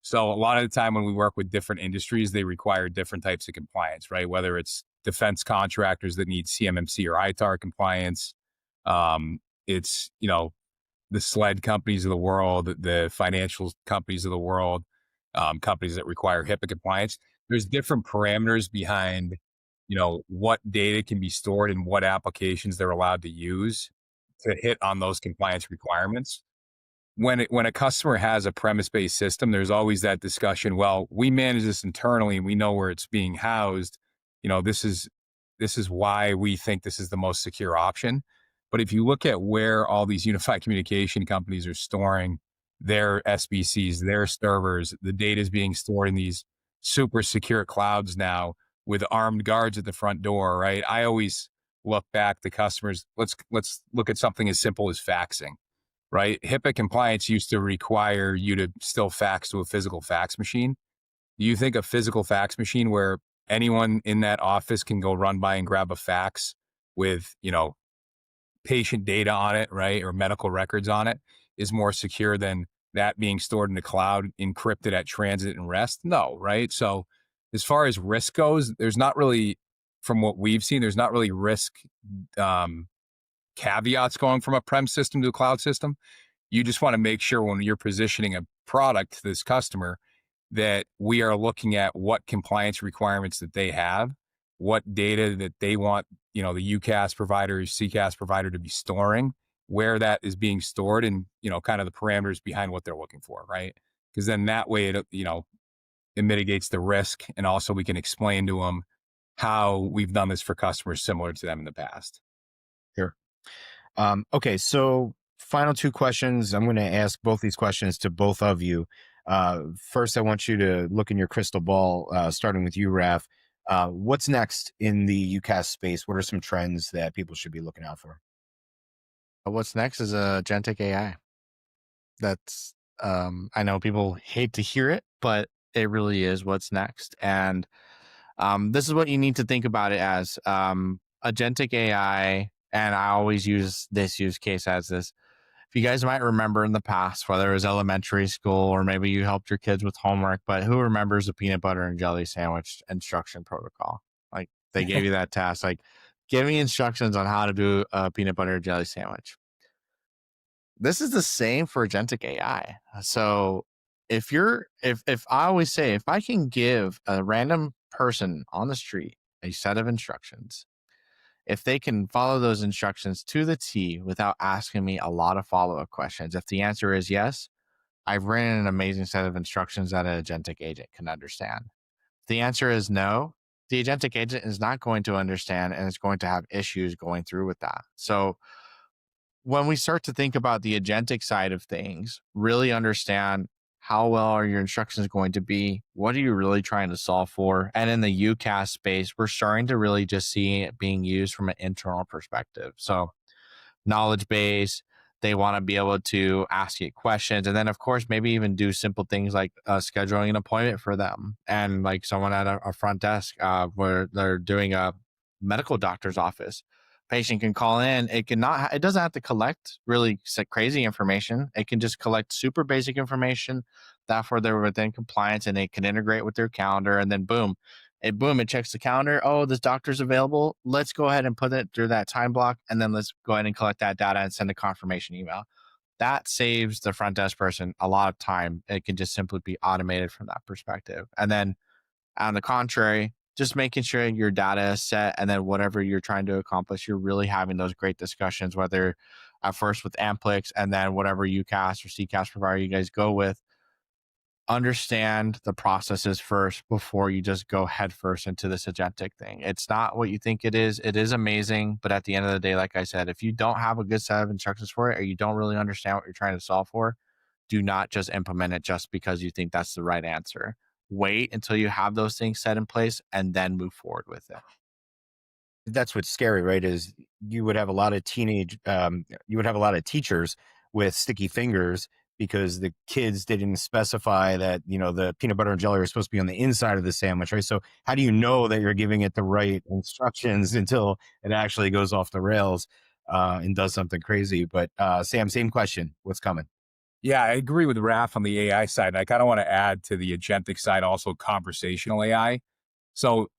So a lot of the time when we work with different industries, they require different types of compliance, right? Whether it's defense contractors that need CMMC or ITAR compliance, it's the SLED companies of the world, the financial companies of the world, companies that require HIPAA compliance. There's different parameters behind, what data can be stored and what applications they're allowed to use to hit on those compliance requirements. When a customer has a premise-based system, there's always that discussion. Well, we manage this internally, and we know where it's being housed. This is why we think this is the most secure option. But if you look at where all these unified communication companies are storing their SBCs, their servers, the data is being stored in these super secure clouds now with armed guards at the front door, right? I always look back to customers. Let's look at something as simple as faxing, right? HIPAA compliance used to require you to still fax to a physical fax machine. Do you think a physical fax machine where anyone in that office can go run by and grab a fax with, patient data on it, right, or medical records on it, is more secure than that being stored in the cloud, encrypted at transit and rest? No, right? So as far as risk goes, there's not really, from what we've seen, there's not really risk um, caveats going from a prem system to a cloud system. You just want to make sure when you're positioning a product to this customer that we are looking at what compliance requirements that they have, what data that they want the UCaaS provider, CCaaS provider to be storing, where that is being stored, and, kind of the parameters behind what they're looking for, right? Because then that way it mitigates the risk. And also we can explain to them how we've done this for customers similar to them in the past. Sure. Okay, so final two questions. I'm going to ask both these questions to both of you. First, I want you to look in your crystal ball, starting with you, Raf. What's next in the UCaaS space? What are some trends that people should be looking out for? What's next is agentic AI. That's I know people hate to hear it, but it really is what's next. And this is what you need to think about it as. Agentic AI, and I always use this use case as this. If you guys might remember in the past, whether it was elementary school or maybe you helped your kids with homework, but who remembers the peanut butter and jelly sandwich instruction protocol? Like they gave you that task, like give me instructions on how to do a peanut butter and jelly sandwich. This is the same for agentic AI. So if I always say, if I can give a random person on the street a set of instructions, if they can follow those instructions to the T without asking me a lot of follow-up questions, if the answer is yes, I've written an amazing set of instructions that an agentic agent can understand. If the answer is no, the agentic agent is not going to understand and is going to have issues going through with that. So when we start to think about the agentic side of things, really understand how well are your instructions going to be? What are you really trying to solve for? And in the UCaaS space, we're starting to really just see it being used from an internal perspective. So knowledge base, they want to be able to ask you questions. And then, of course, maybe even do simple things like scheduling an appointment for them. And like someone at a front desk where they're doing a medical doctor's office. Patient can call in. It doesn't have to collect really crazy information. It can just collect super basic information. Therefore, they're within compliance and it can integrate with their calendar. And then boom, it checks the calendar. Oh, this doctor's available. Let's go ahead and put it through that time block. And then let's go ahead and collect that data and send a confirmation email. That saves the front desk person a lot of time. It can just simply be automated from that perspective. And then on the contrary, just making sure your data is set, and then whatever you're trying to accomplish, you're really having those great discussions, whether at first with Amplix and then whatever UCaaS or CCaaS provider you guys go with. Understand the processes first before you just go headfirst into this agentic thing. It's not what you think it is. It is amazing, but at the end of the day, like I said, if you don't have a good set of instructions for it, or you don't really understand what you're trying to solve for, do not just implement it just because you think that's the right answer. Wait until you have those things set in place and then move forward with it. That's what's scary, right? Is you would have a lot of teachers with sticky fingers because the kids didn't specify that, the peanut butter and jelly are supposed to be on the inside of the sandwich, right? So how do you know that you're giving it the right instructions until it actually goes off the rails and does something crazy? But Sam, same question. What's coming? Yeah, I agree with Raf on the AI side. I kind of want to add to the agentic side also conversational AI. So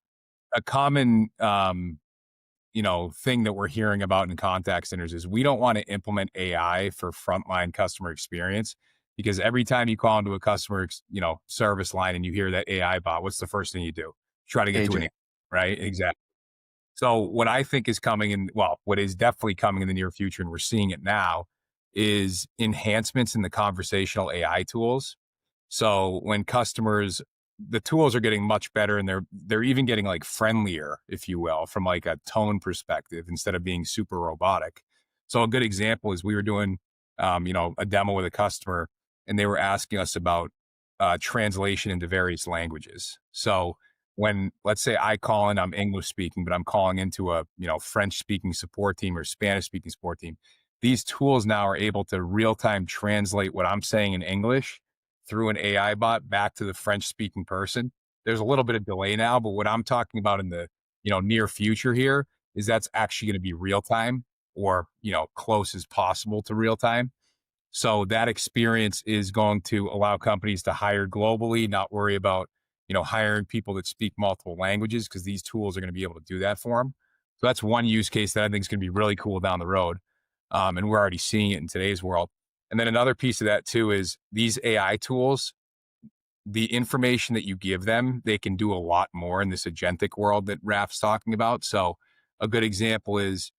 a common thing that we're hearing about in contact centers is we don't want to implement AI for frontline customer experience, because every time you call into a customer service line and you hear that AI bot, what's the first thing you do? Try to get to an agent, right? Exactly. So what I think is coming what is definitely coming in the near future, and we're seeing it now, is enhancements in the conversational AI tools. So when the tools are getting much better, and they're even getting like friendlier, if you will, from like a tone perspective instead of being super robotic. So a good example is we were doing, a demo with a customer, and they were asking us about translation into various languages. So when, let's say I call in, I'm English speaking, but I'm calling into a, French speaking support team or Spanish speaking support team. These tools now are able to real time translate what I'm saying in English through an AI bot back to the French speaking person. There's a little bit of delay now, but what I'm talking about in the, near future here is that's actually going to be real time, or, close as possible to real time. So that experience is going to allow companies to hire globally, not worry about, hiring people that speak multiple languages, because these tools are going to be able to do that for them. So that's one use case that I think is going to be really cool down the road. And we're already seeing it in today's world. And then another piece of that too is these AI tools, the information that you give them, they can do a lot more in this agentic world that Raf's talking about. So a good example is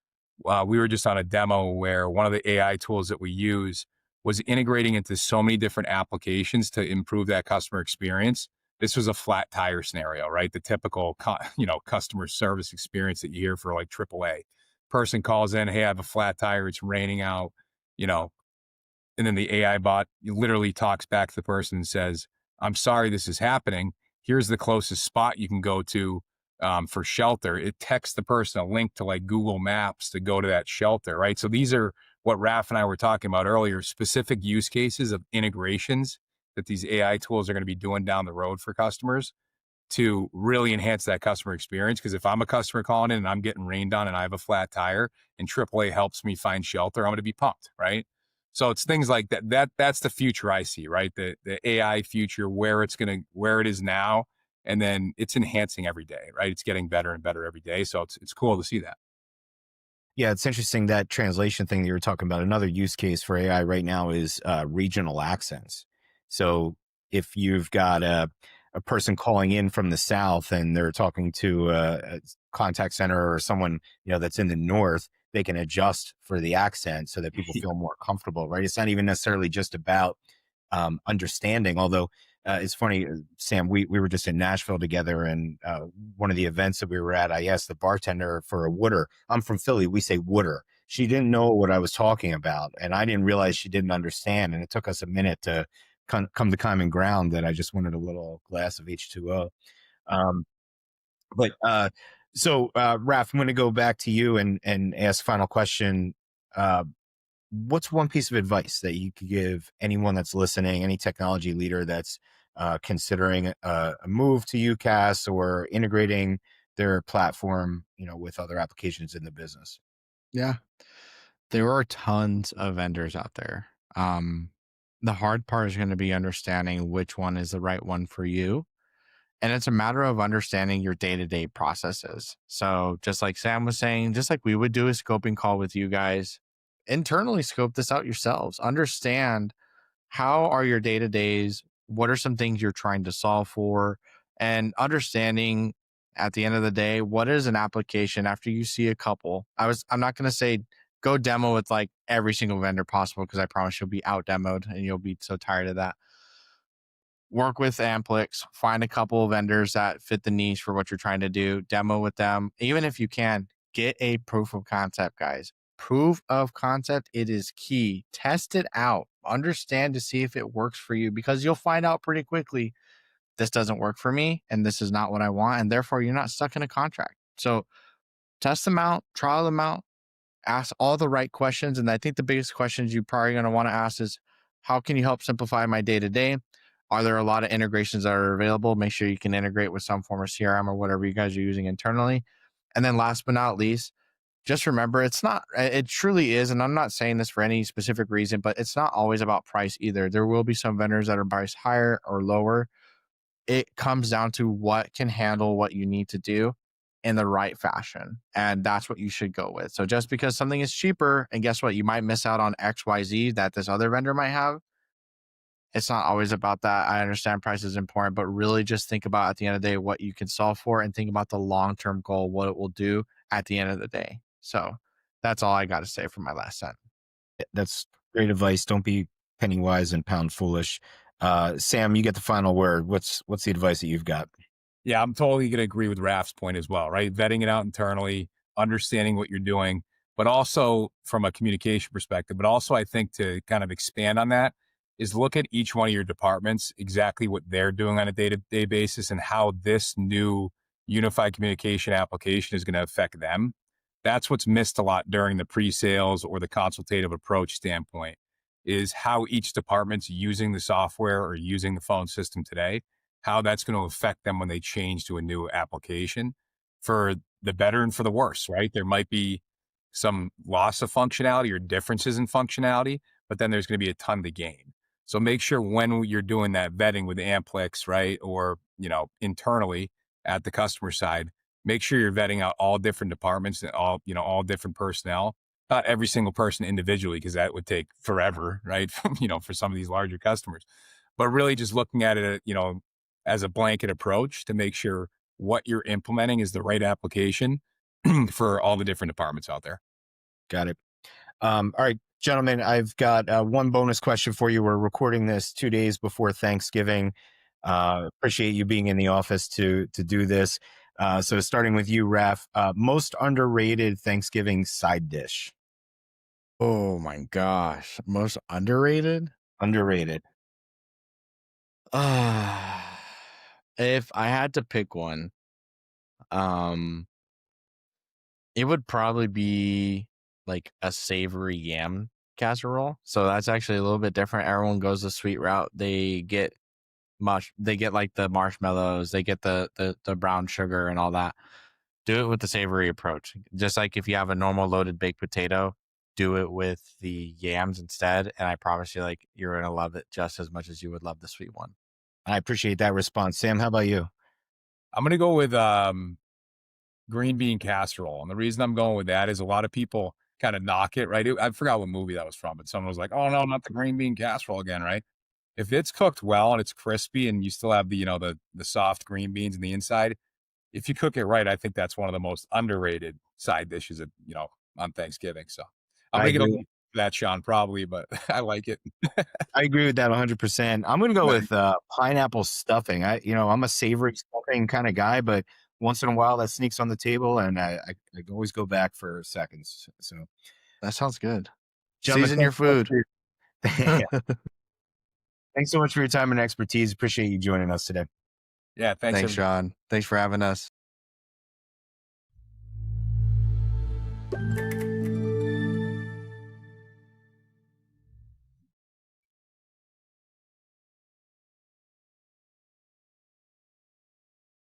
we were just on a demo where one of the AI tools that we use was integrating into so many different applications to improve that customer experience. This was a flat tire scenario, right? The typical, customer service experience that you hear for like AAA. Person calls in, hey, I have a flat tire. It's raining out, you know, and then the AI bot literally talks back to the person and says, I'm sorry this is happening. Here's the closest spot you can go to for shelter. It texts the person a link to like Google Maps to go to that shelter, right? So these are what Raf and I were talking about earlier, specific use cases of integrations that these AI tools are going to be doing down the road for customers to really enhance that customer experience. Because if I'm a customer calling in and I'm getting rained on and I have a flat tire and AAA helps me find shelter, I'm going to be pumped, right? So it's things like that. That's the future I see, right? The AI future, where it is now, and then it's enhancing every day, right? It's getting better and better every day. So it's cool to see that. Yeah, it's interesting that translation thing that you were talking about. Another use case for AI right now is regional accents. So if you've got a person calling in from the South and they're talking to a contact center or someone, that's in the North, they can adjust for the accent so that people feel more comfortable, right? It's not even necessarily just about understanding, although it's funny, Sam, we were just in Nashville together, and one of the events that we were at, I asked the bartender for a wooder. I'm from Philly. We say wooder. She didn't know what I was talking about, and I didn't realize she didn't understand. And it took us a minute to come to common ground that I just wanted a little glass of H2O. Um, but Raf, I'm going to go back to you and ask final question. What's one piece of advice that you could give anyone that's listening, any technology leader that's considering a move to UCaaS or integrating their platform, with other applications in the business? Yeah. There are tons of vendors out there. The hard part is going to be understanding which one is the right one for you. And it's a matter of understanding your day-to-day processes. So just like Sam was saying, just like we would do a scoping call with you guys, internally scope this out yourselves. Understand how are your day-to-days, what are some things you're trying to solve for, and understanding at the end of the day, what is an application after you see a couple. I'm not going to say go demo with like every single vendor possible, because I promise you'll be out demoed and you'll be so tired of that. Work with Amplix, find a couple of vendors that fit the niche for what you're trying to do, demo with them. Even if you can, get a proof of concept, guys. Proof of concept, it is key. Test it out. Understand to see if it works for you, because you'll find out pretty quickly, this doesn't work for me and this is not what I want. And therefore, you're not stuck in a contract. So test them out, trial them out, ask all the right questions. And I think the biggest questions you're probably going to want to ask is, how can you help simplify my day to day? Are there a lot of integrations that are available? Make sure you can integrate with some form of CRM or whatever you guys are using internally. And then last but not least, just remember, it truly is. And I'm not saying this for any specific reason, but it's not always about price either. There will be some vendors that are priced higher or lower. It comes down to what can handle what you need to do in the right fashion. And that's what you should go with. So just because something is cheaper, and guess what, you might miss out on XYZ that this other vendor might have. It's not always about that. I understand price is important, but really just think about, at the end of the day, what you can solve for, and think about the long-term goal, what it will do at the end of the day. So that's all I got to say for my last sentence. That's great advice. Don't be penny wise and pound foolish. Sam, you get the final word. What's the advice that you've got? Yeah, I'm totally going to agree with Raf's point as well, right? Vetting it out internally, understanding what you're doing, but also from a communication perspective. But also, I think to kind of expand on that is look at each one of your departments, exactly what they're doing on a day-to-day basis and how this new unified communication application is going to affect them. That's what's missed a lot during the pre-sales or the consultative approach standpoint, is how each department's using the software or using the phone system today, how that's going to affect them when they change to a new application, for the better and for the worse, right? There might be some loss of functionality or differences in functionality, but then there's going to be a ton to gain. So make sure when you're doing that vetting with Amplix, right, or, internally at the customer side, make sure you're vetting out all different departments and all different personnel, not every single person individually, because that would take forever, right? For some of these larger customers, but really just looking at it, as a blanket approach to make sure what you're implementing is the right application for all the different departments out there. Got it. All right, gentlemen, I've got one bonus question for you. We're recording this 2 days before Thanksgiving. Appreciate you being in the office to do this. So starting with you, Raf, most underrated Thanksgiving side dish. Oh my gosh. Most underrated? Underrated. If I had to pick one, um, it would probably be like a savory yam casserole. So that's actually a little bit different. Everyone goes the sweet route. They get like the marshmallows, they get the brown sugar and all that. Do it with the savory approach. Just like if you have a normal loaded baked potato, do it with the yams instead. And I promise you, like, you're gonna love it just as much as you would love the sweet one. I appreciate that response. Sam, how about you? I'm going to go with green bean casserole. And the reason I'm going with that is a lot of people kind of knock it, right? I forgot what movie that was from, but someone was like, oh, no, not the green bean casserole again, right? If it's cooked well and it's crispy and you still have the soft green beans in the inside, if you cook it right, I think that's one of the most underrated side dishes on Thanksgiving. So I'm I going to get agree. on that, Sean, probably, but I like it. I agree with that 100%. I'm going to go with pineapple stuffing. I'm a savory stuffing kind of guy, but once in a while that sneaks on the table, and I always go back for seconds. So, That sounds good. gentlemen, Season your food. Thanks so much for your time and expertise. Appreciate you joining us today. Yeah, thanks. Thanks, Sean. Thanks for having us.